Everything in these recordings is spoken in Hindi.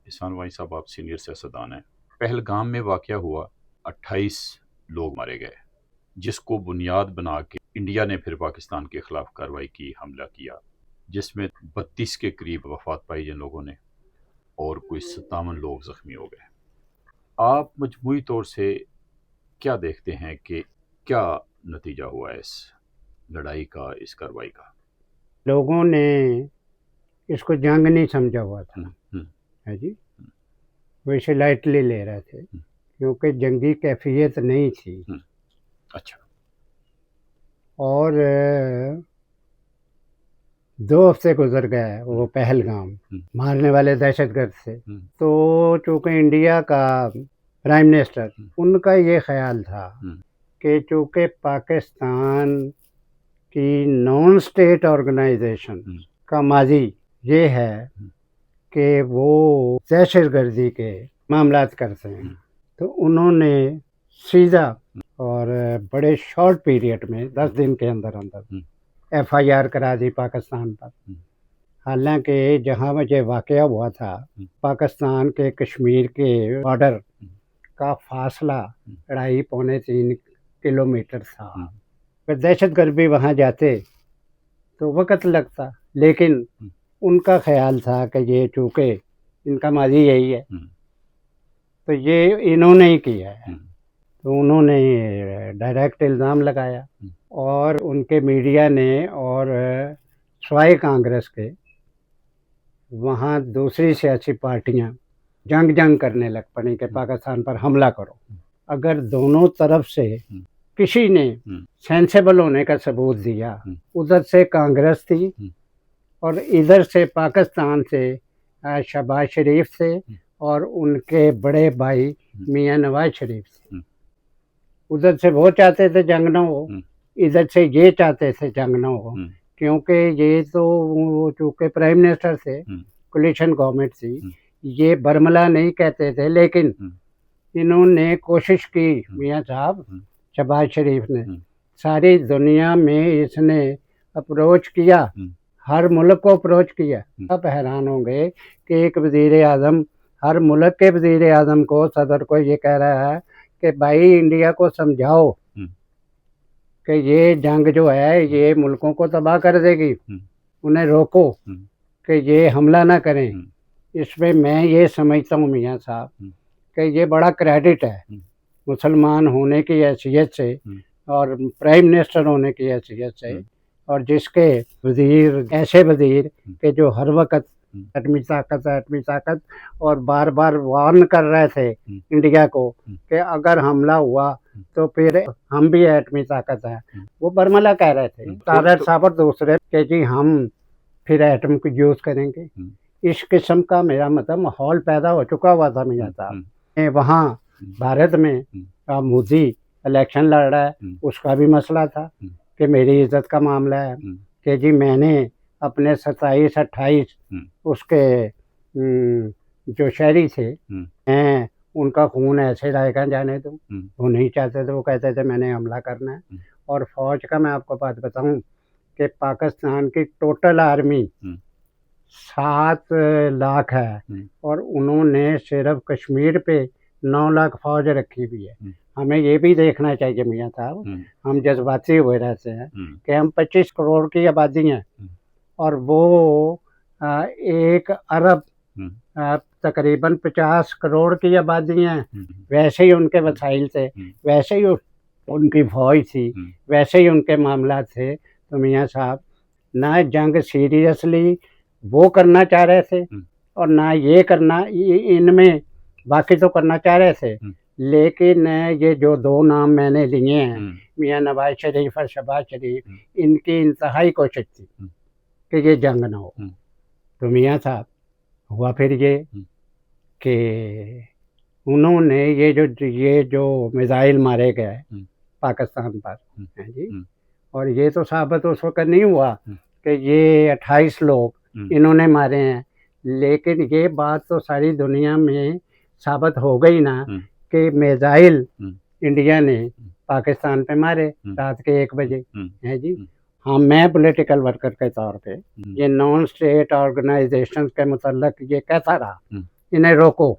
इहसान वाई साहब, आप सीनियर सियासतदान हैं। पहलगाम में वाक़या हुआ, 28 लोग मारे गए, जिसको बुनियाद बना के इंडिया ने फिर पाकिस्तान के खिलाफ कार्रवाई की, हमला किया, जिसमें 32 के करीब वफात पाई जिन लोगों ने, और कोई 57 लोग ज़ख्मी हो गए। आप मजमूई तौर से क्या देखते हैं कि क्या नतीजा हुआ है इस लड़ाई का, इस कार्रवाई का? लोगों ने इसको जंग नहीं समझा हुआ था, है जी। वो इसे लाइटली ले रहे थे क्योंकि जंगी कैफियत नहीं थी। अच्छा। और 2 हफ्ते गुजर गए वो पहलगाम मारने वाले दहशतगर्द से। तो चूंकि इंडिया का प्राइम मिनिस्टर, उनका ये ख्याल था कि चूंकि पाकिस्तान की नॉन स्टेट ऑर्गेनाइजेशन का माजी ये है कि वो दहशतगर्दी के मामलात करते हैं, तो उन्होंने सीधा और बड़े शॉर्ट पीरियड में 10 दिन के अंदर अंदर FIR करा दी पाकिस्तान पर। हालांकि जहां मुझे वाकया हुआ था, पाकिस्तान के कश्मीर के बॉर्डर का फासला 2.5-3 किलोमीटर था। अगर दहशतगर्द भी वहां जाते तो वक्त लगता, लेकिन उनका ख्याल था कि ये चूंकि इनका माजी यही है तो ये इन्होंने ही किया है। तो उन्होंने डायरेक्ट इल्ज़ाम लगाया और उनके मीडिया ने और स्वाई कांग्रेस के वहाँ दूसरी सियासी पार्टियां जंग करने लग पड़ी कि पाकिस्तान पर हमला करो। अगर दोनों तरफ से किसी ने सेंसेबल होने का सबूत दिया, उधर से कांग्रेस थी और इधर से पाकिस्तान से शहबाज शरीफ से और उनके बड़े भाई मियां नवाज शरीफ से। उधर से वो चाहते थे जंग न हो, इधर से ये चाहते थे जंग न हो, क्योंकि ये तो चूंकि प्राइम मिनिस्टर थे, कोलिशन गवर्नमेंट थी, ये बरमला नहीं कहते थे, लेकिन इन्होंने कोशिश की, मियां साहब शहबाज शरीफ ने, सारी दुनिया में इसने अप्रोच किया, हर मुल्क को अप्रोच किया। आप हैरान होंगे कि एक वजीर आज़म हर मुल्क के वजीर आज़म को, सदर को ये कह रहा है कि भाई इंडिया को समझाओ कि ये जंग जो है ये मुल्कों को तबाह कर देगी, उन्हें रोको कि ये हमला ना करें। इसमें मैं ये समझता हूँ मियाँ साहब कि ये बड़ा क्रेडिट है मुसलमान होने की हैसियत से और प्राइम मिनिस्टर होने की हैसियत से, और जिसके वजीर ऐसे वजीर के जो हर वक्त एटमी ताकत और बार बार वार्न कर रहे थे इंडिया को कि अगर हमला हुआ तो फिर हम भी एटमी ताकत है। वो बरमला कह रहे थे, तारर साहब दूसरे कि जी हम फिर एटम को यूज करेंगे। इस किस्म का मेरा मतलब माहौल पैदा हो चुका हुआ था मियां साहब। वहाँ भारत में मोदी इलेक्शन लड़ रहा है, उसका भी मसला था कि मेरी इज्जत का मामला है कि जी मैंने अपने 27-28 उसके जो शहरी थे हैं, उनका खून ऐसे रहेगा जाने दो। वो नहीं चाहते थे, वो कहते थे मैंने हमला करना है। और फौज का मैं आपको बात बताऊं कि पाकिस्तान की टोटल आर्मी 7 लाख है और उन्होंने सिर्फ कश्मीर पे 9 लाख फौज रखी हुई है। हमें ये भी देखना चाहिए मियाँ साहब, हम जज्बाती हुए रहते हैं कि हम 25 करोड़ की आबादी हैं और वो 1 अरब तकरीबन 50 करोड़ की आबादी हैं। वैसे ही उनके वसाइल थे, वैसे ही उनकी फौज थी, वैसे ही उनके मामला थे। तो मियाँ साहब ना जंग सीरियसली वो करना चाह रहे थे और ना ये करना, इनमें बाकी तो करना चाह रहे थे, लेकिन ये जो 2 नाम मैंने लिए हैं, मियां नवाज शरीफ और शहबाज शरीफ, इनकी इंतहाई कोशिश थी कि ये जंग ना हो। तो मियां साहब हुआ फिर ये कि उन्होंने ये जो मिसाइल मारे गए पाकिस्तान पर हैं जी, और ये तो साबित उस वक्त नहीं हुआ कि ये 28 लोग इन्होंने मारे हैं, लेकिन ये बात तो सारी दुनिया में साबित हो गई ना कि मिसाइल इंडिया ने पाकिस्तान पे मारे रात के 1 बजे है जी। हाँ, मैं पॉलिटिकल वर्कर के तौर पे ये नॉन स्टेट ऑर्गेनाइजेशन के मुतल्लिक ये कहता रहा इन्हें रोको,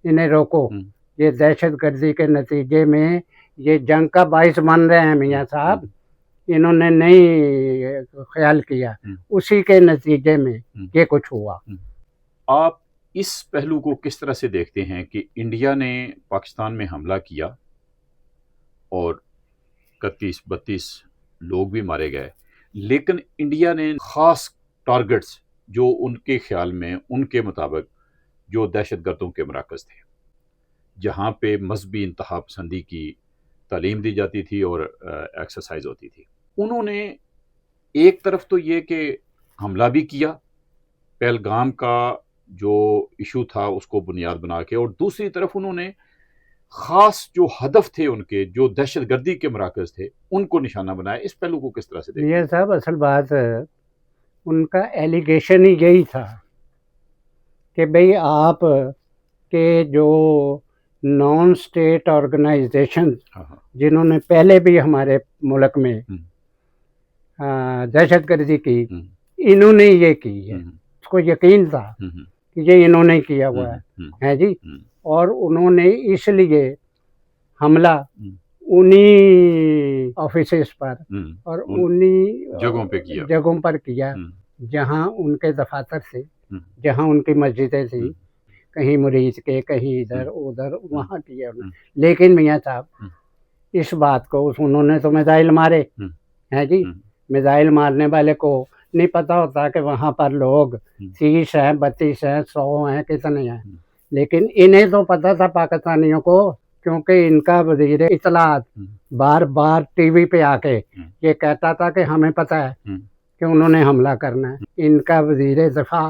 इन्हें रोको। ये दहशतगर्दी के नतीजे में ये जंग का बाइस बन रहे हैं मियाँ साहब, इन्होंने नहीं ख्याल किया, उसी के नतीजे में ये कुछ हुआ। आप इस पहलू को किस तरह से देखते हैं कि इंडिया ने पाकिस्तान में हमला किया और 31-32 लोग भी मारे गए, लेकिन इंडिया ने खास टारगेट्स जो उनके ख्याल में, उनके मुताबिक जो दहशतगर्दों के मराकज़ थे, जहाँ पे मजहबी इंतहा पसंदी की तालीम दी जाती थी और एक्सरसाइज होती थी, उन्होंने एक तरफ तो ये कि हमला भी किया, पहलगाम का जो इशू था उसको बुनियाद बना के, और दूसरी तरफ उन्होंने खास जो हदफ थे उनके, जो दहशतगर्दी के मराकज़ थे, उनको निशाना बनाया। इस पहलू को किस तरह से देखते हैं? ये साहब असल बात उनका एलिगेशन ही यही था कि भाई आप के जो नॉन स्टेट ऑर्गेनाइजेशन जिन्होंने पहले भी हमारे मुल्क में दहशतगर्दी की, इन्होंने ये की है, उसको यकीन था कि ये इन्होंने किया हुआ है जी, और उन्होंने इसलिए हमला उन्हीं ऑफिसेस पर और उन्हीं जगहों पर किया जहां उनके दफातर थे, जहां उनकी मस्जिदें थी, कहीं मुरीद के, कहीं इधर उधर, वहाँ किया उन्होंने। लेकिन मियाँ साहब इस बात को उन्होंने तो मिसाइल मारे हैं जी, मिसाइल मारने वाले को नहीं पता होता कि वहाँ पर लोग 30 हैं, 32 हैं, 100 हैं, कितने हैं। लेकिन इन्हें तो पता था पाकिस्तानियों को, क्योंकि इनका वजीर इत्तलात बार बार टीवी पे आके ये कहता था कि हमें पता है कि उन्होंने हमला करना है। इनका वजीर दफा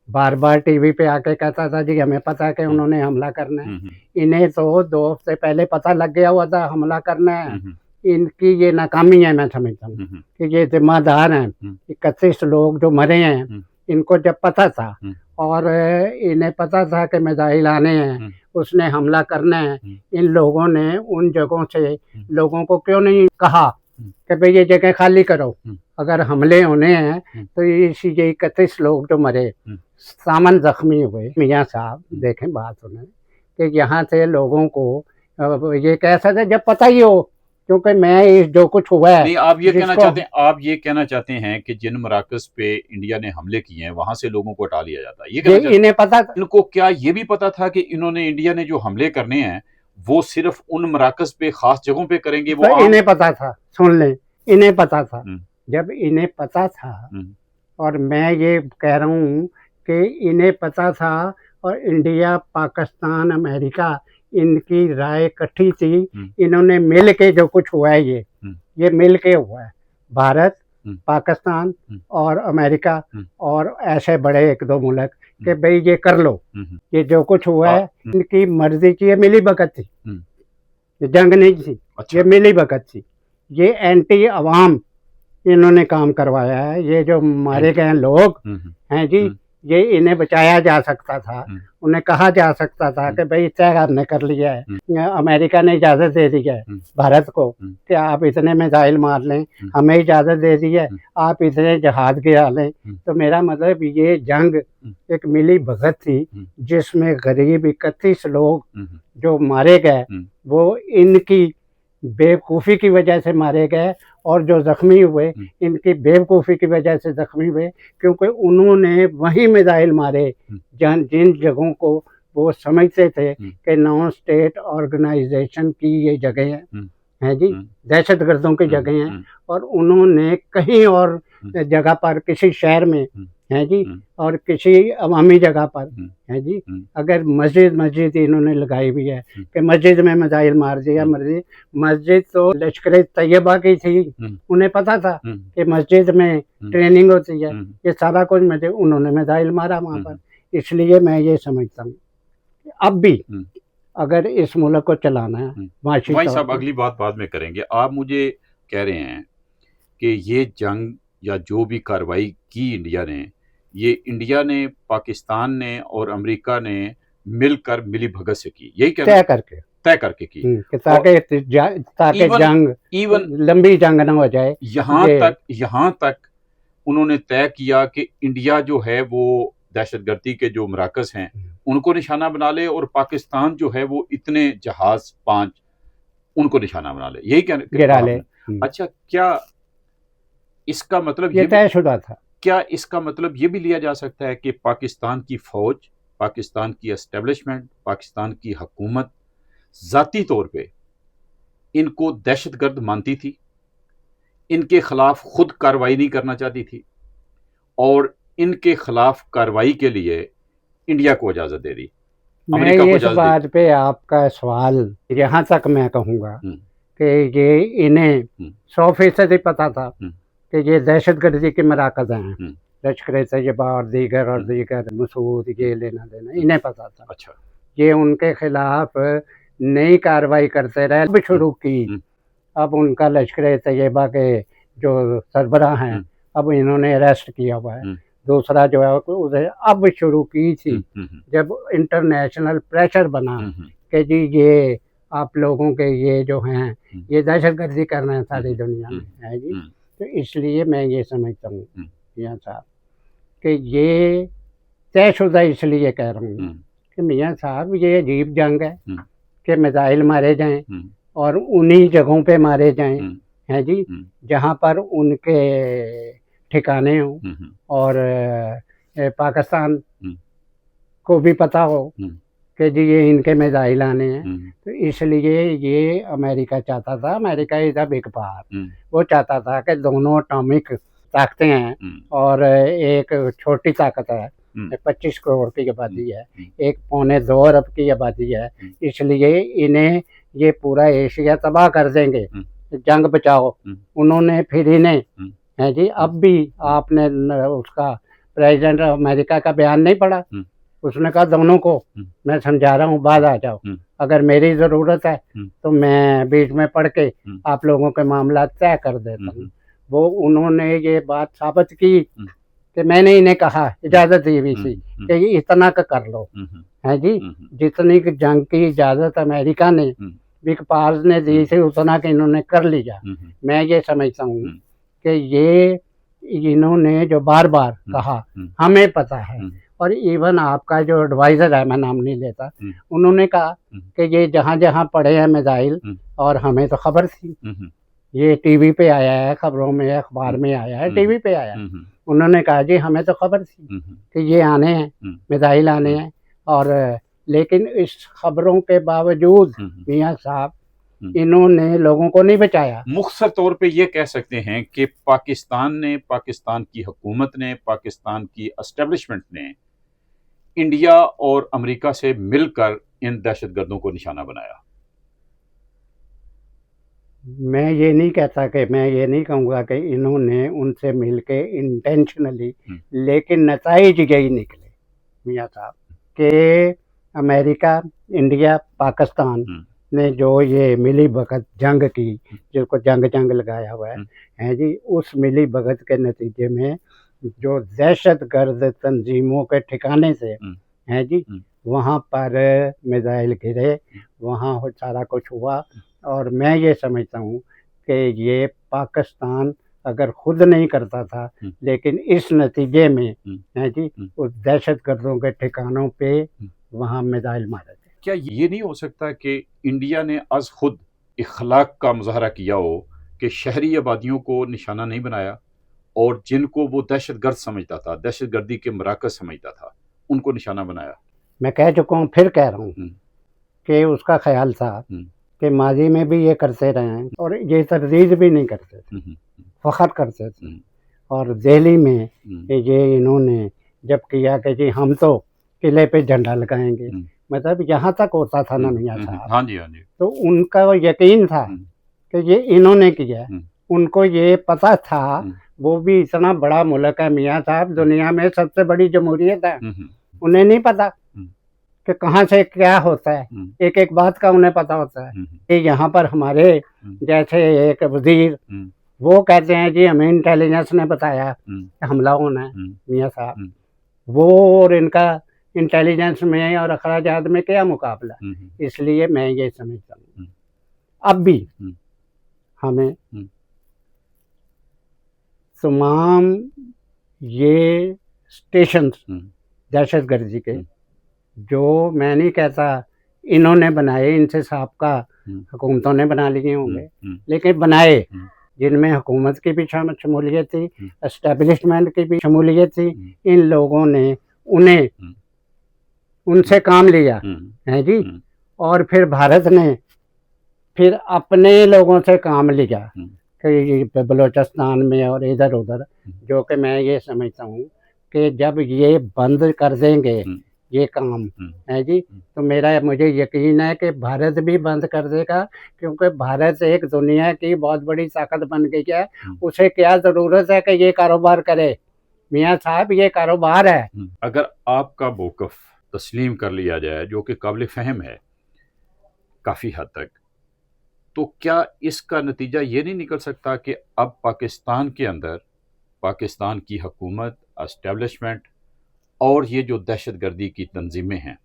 बार बार टीवी पे आके कहता था जी हमें पता है कि उन्होंने हमला करना है। इन्हें तो 2 हफ्ते पहले पता लग गया हुआ था हमला करना है। इनकी ये नाकामी है, मैं समझता हूँ कि ये जिम्मेदार हैं। 31 लोग जो मरे हैं, इनको जब पता था और इन्हें पता था कि मिसाइल आने हैं, उसने हमला करना है, इन लोगों ने उन जगहों से लोगों को क्यों नहीं कहा कि भाई ये जगह खाली करो, अगर हमले होने हैं तो इसी ये 31 लोग जो मरे, सामान जख्मी हुए। मियाँ साहब देखें बात सुने कि यहाँ से लोगों को ये कह सकते जब पता ही हो, क्योंकि मैं जो कुछ हुआ है। नहीं, आप ये कहना चाहते हैं कि जिन मराकज़ पे इंडिया ने हमले किए हैं वहां से लोगों को हटा लिया जाता है, ये इन्हें पता था। इनको क्या ये भी पता था कि इन्होंने, इंडिया ने जो हमले करने हैं वो सिर्फ उन मराकज़ पे, खास जगहों पे करेंगे? वो तो इन्हें पता था, सुन लें, इन्हें पता था। जब इन्हें पता था, और मैं ये कह रहा हूँ कि इन्हें पता था, और इंडिया, पाकिस्तान, अमेरिका, इनकी राय इकट्ठी थी। इन्होंने मिल के जो कुछ हुआ है ये मिल के हुआ है। भारत, पाकिस्तान और अमेरिका और ऐसे बड़े 1-2 मुल्क कि भाई ये कर लो, ये जो कुछ हुआ है इनकी मर्जी की, ये मिली भगत थी, ये जंग नहीं थी। अच्छा। ये मिली भगत थी, ये एंटी अवाम इन्होंने काम करवाया है। ये जो मारे गए लोग हैं जी, ये इन्हें बचाया जा सकता था, उन्हें कहा जा सकता था कि भाई तय आपने कर लिया है, अमेरिका ने इजाज़त दे दी है भारत को कि आप इतने मिसाइल मार लें, हमें इजाज़त दे दी है, आप इतने जहाज गिरा लें। तो मेरा मतलब ये जंग एक मिली भगत थी, जिसमें गरीब 31 लोग जो मारे गए वो इनकी बेवकूफ़ी की वजह से मारे गए, और जो ज़ख्मी हुए इनकी बेवकूफ़ी की वजह से ज़ख्मी हुए, क्योंकि उन्होंने वही मिसाइल मारे जिन जगहों को वो समझते थे कि नॉन स्टेट ऑर्गेनाइजेशन की ये जगह हैं जी, दहशतगर्दों की जगह हैं, और उन्होंने कहीं और जगह पर, किसी शहर में हैं जी, और किसी अवामी जगह पर हैं जी, अगर मस्जिद इन्होंने लगाई हुई है कि मस्जिद में मिसाइल मार दिया। मस्जिद तो लश्कर तैयबा की थी, उन्हें पता था कि मस्जिद में ट्रेनिंग होती है, ये सारा कुछ उन्होंने मिसाइल मारा वहाँ पर। इसलिए मैं ये समझता हूँ अब भी अगर इस मुल्क को चलाना है, भाई साहब अगली बात बाद में करेंगे। आप मुझे कह रहे हैं कि ये जंग या जो भी कार्रवाई की इंडिया ने, ये इंडिया ने, पाकिस्तान ने और अमेरिका ने मिलकर मिली भगत से की, यही तय करके की, ताकि जंग लंबी जंग ना हो जाए। यहाँ तक उन्होंने तय किया कि इंडिया जो है वो दहशतगर्दी के जो मराकज़ हैं उनको निशाना बना ले और पाकिस्तान जो है वो इतने जहाज 5 उनको निशाना बना ले, यही गिरा ले। अच्छा, क्या इसका मतलब ये तयशुदा था? क्या इसका मतलब ये भी लिया जा सकता है कि पाकिस्तान की फौज, पाकिस्तान की एस्टेब्लिशमेंट, पाकिस्तान की हुकूमत जाती तौर पे इनको दहशतगर्द मानती थी, इनके खिलाफ खुद कार्रवाई नहीं करना चाहती थी और इनके खिलाफ कार्रवाई के लिए इंडिया को इजाजत दे दी, अमेरिका को इजाजत दी? इस बात पे आपका सवाल यहाँ तक मैं कहूँगा कि ये इन्हें 100% पता था कि ये दहशतगर्दी के मराकज हैं, लश्कर तैयबा और दीगर मसूद, ये लेना देना इन्हें पता था। अच्छा, ये उनके खिलाफ नई कार्रवाई करते रहे, अब शुरू की। अब उनका लश्कर तैयबा के जो सरबराह हैं अब इन्होंने अरेस्ट किया हुआ है। दूसरा जो है उसे अब शुरू की थी जब इंटरनेशनल प्रेशर बना कि जी ये आप लोगों के ये जो हैं ये दहशतगर्दी कर रहे हैं सारी दुनिया में, है जी। तो इसलिए मैं ये समझता हूँ मियाँ साहब कि ये तयशुदा इसलिए कह रहा हूँ कि मियाँ साहब ये अजीब जंग है कि मिसाइल मारे जाएं और उन्हीं जगहों पे मारे जाएं, हैं जी, जहाँ पर उनके ठिकाने हों और पाकिस्तान को भी पता हो कि जी ये इनके मिसाइल आने हैं। तो इसलिए ये अमेरिका चाहता था, America is a big power, वो चाहता था कि दोनों एटॉमिक ताकतें हैं और एक छोटी ताकत है, 25 करोड़ की आबादी है, एक 1.25 अरब की आबादी है, इसलिए इन्हें ये पूरा एशिया तबाह कर देंगे, जंग बचाओ। उन्होंने फिर इन्हें, है जी, अब भी आपने उसका प्रेसिडेंट अमेरिका का बयान नहीं पढ़ा, उसने कहा दोनों को मैं समझा रहा हूँ, बाद आ जाओ, अगर मेरी ज़रूरत है तो मैं बीच में पढ़ के आप लोगों के मामला तय कर देता हूँ। वो उन्होंने ये बात साबित की कि मैंने इन्हें कहा, इजाज़त दी हुई थी कि इतना का कर लो, है जी, जितनी जंग की इजाज़त अमेरिका ने बिग पावर्स ने दी थी उतना कि इन्होंने कर लिया। मैं ये समझता हूँ कि ये इन्होंने जो बार बार कहा हमें पता है, और इवन आपका जो एडवाइज़र है, मैं नाम नहीं लेता, उन्होंने कहा कि ये जहाँ जहाँ पड़े हैं मिसाइल, और हमें तो खबर थी, ये टीवी पे आया है, खबरों में, अखबार में आया है, टीवी पे आया है, उन्होंने कहा जी हमें तो खबर थी कि ये आने हैं, मिसाइल आने हैं, और लेकिन इस खबरों के बावजूद मियाँ साहब इन्होंने लोगों को नहीं बचाया। मुख्तसर तौर पे ये कह सकते हैं कि पाकिस्तान ने, पाकिस्तान की हुकूमत ने, पाकिस्तान की एस्टेब्लिशमेंट ने इंडिया और अमेरिका से मिलकर इन दहशतगर्दों को निशाना बनाया। मैं ये नहीं कहता कि, मैं ये नहीं कहूँगा कि इन्होंने उनसे मिलके इंटेंशनली, लेकिन नताइज यही निकले मियाँ साहब कि अमेरिका, इंडिया, पाकिस्तान ने जो ये मिली भगत जंग की, जिसको जंग लगाया हुआ है जी, उस मिली भगत के नतीजे में जो दहशतगर्द तंजीमों के ठिकाने से, हैं जी, वहाँ पर मिसाइल गिरे, वहाँ सारा कुछ हुआ। और मैं ये समझता हूँ कि ये पाकिस्तान अगर खुद नहीं करता था, लेकिन इस नतीजे में, हैं जी, उस दहशतगर्दों के ठिकानों पे वहाँ मिसाइल मारे थे। क्या ये नहीं हो सकता कि इंडिया ने अज खुद इखलाक का मुजाहरा किया हो कि शहरी आबादियों को निशाना नहीं बनाया और जिनको वो दहशतगर्द समझता था, दहशतगर्दी के मराकज समझता था, उनको निशाना बनाया? मैं कह चुका हूँ, फिर कह रहा हूँ कि उसका ख्याल था कि माजी में भी ये करते रहे हैं और ये तरजीज भी नहीं करते थे, फ़ख्र करते थे। और दिल्ली में ये इन्होंने जब किया कि जी हम तो किले पे झंडा लगाएंगे, मतलब यहाँ तक होता था ना मियाँ साहब। हाँ जी, हाँ जी। तो उनका यकीन था कि ये इन्होंने किया, उनको ये पता था, वो भी इतना बड़ा मुल्क है मियाँ साहब, दुनिया में सबसे बड़ी जमहूरियत है, उन्हें नहीं पता कि कहाँ से क्या होता है, एक एक बात का उन्हें पता होता है। कि यहाँ पर हमारे जैसे एक वजीर, वो कहते हैं जी हमें इंटेलिजेंस ने बताया कि हमला होना है, मियाँ साहब, वो और इनका इंटेलिजेंस में और अखराजात में क्या मुकाबला। इसलिए मैं ये समझता हूँ अब भी हमें तमाम ये स्टेशन दहशतगर्दी के जो मैं नहीं कहता इन्होंने बनाए, इनसे साबका हुकूमतों ने बना लिए होंगे, लेकिन बनाए जिनमें हुकूमत की भी शमूलियत थी, एस्टेब्लिशमेंट की भी शमूलियत थी। इन लोगों ने उन्हें उनसे काम लिया है जी, और फिर भारत ने फिर अपने लोगों से काम लिया कि बलूचिस्तान में और इधर उधर, जो कि मैं ये समझता हूँ कि जब ये बंद कर देंगे ये काम है जी, तो मुझे यकीन है कि भारत भी बंद कर देगा, क्योंकि भारत एक दुनिया की बहुत बड़ी ताकत बन गई है। उसे क्या ज़रूरत है कि ये कारोबार करे? मियाँ साहब, ये कारोबार है। अगर आपका मौक़िफ़ तस्लीम कर लिया जाए, जो कि काबिल फ़हम है काफ़ी हद तक, तो क्या इसका नतीजा ये नहीं निकल सकता कि अब पाकिस्तान के अंदर पाकिस्तान की हुकूमत, एस्टेब्लिशमेंट और ये जो दहशतगर्दी की तंजीमें हैं,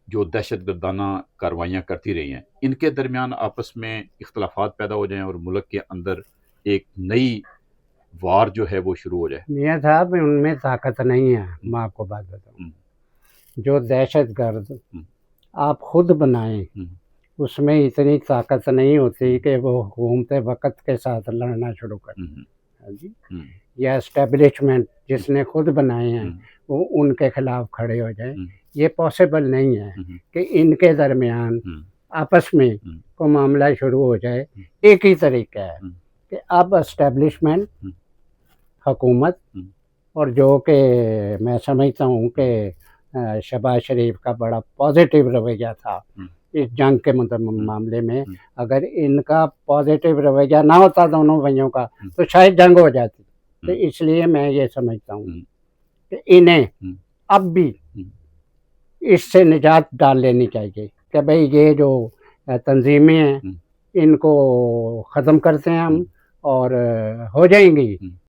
जो दहशतगर्दाना कार्रवाइयाँ करती रही हैं, इनके दरमियान आपस में इख्तलाफात पैदा हो जाएं और मुल्क के अंदर एक नई वार जो है वो शुरू हो जाए? मियाँ साहब, उनमें ताकत नहीं है। मैं आपको बात बताऊँ, जो दहशतगर्द आप खुद बनाएं, उसमें इतनी ताकत नहीं होती कि वो हुकूमत वक़्त के साथ लड़ना शुरू कर जी, या एस्टेब्लिशमेंट जिसने खुद बनाए हैं वो उनके खिलाफ खड़े हो जाए। ये पॉसिबल नहीं है कि इनके दरमियान आपस में को मामला शुरू हो जाए। एक ही तरीका है कि अब एस्टेब्लिशमेंट, हुकूमत, और जो कि मैं समझता हूँ कि शहबाज शरीफ का बड़ा पॉजिटिव रवैया था इस जंग के मामले में, अगर इनका पॉजिटिव रवैया ना होता दोनों भाइयों का, तो शायद जंग हो जाती। तो इसलिए मैं ये समझता हूँ कि इन्हें अब भी इससे निजात डाल लेनी चाहिए कि भाई ये जो तंजीमें हैं इनको ख़त्म करते हैं हम, और हो जाएंगी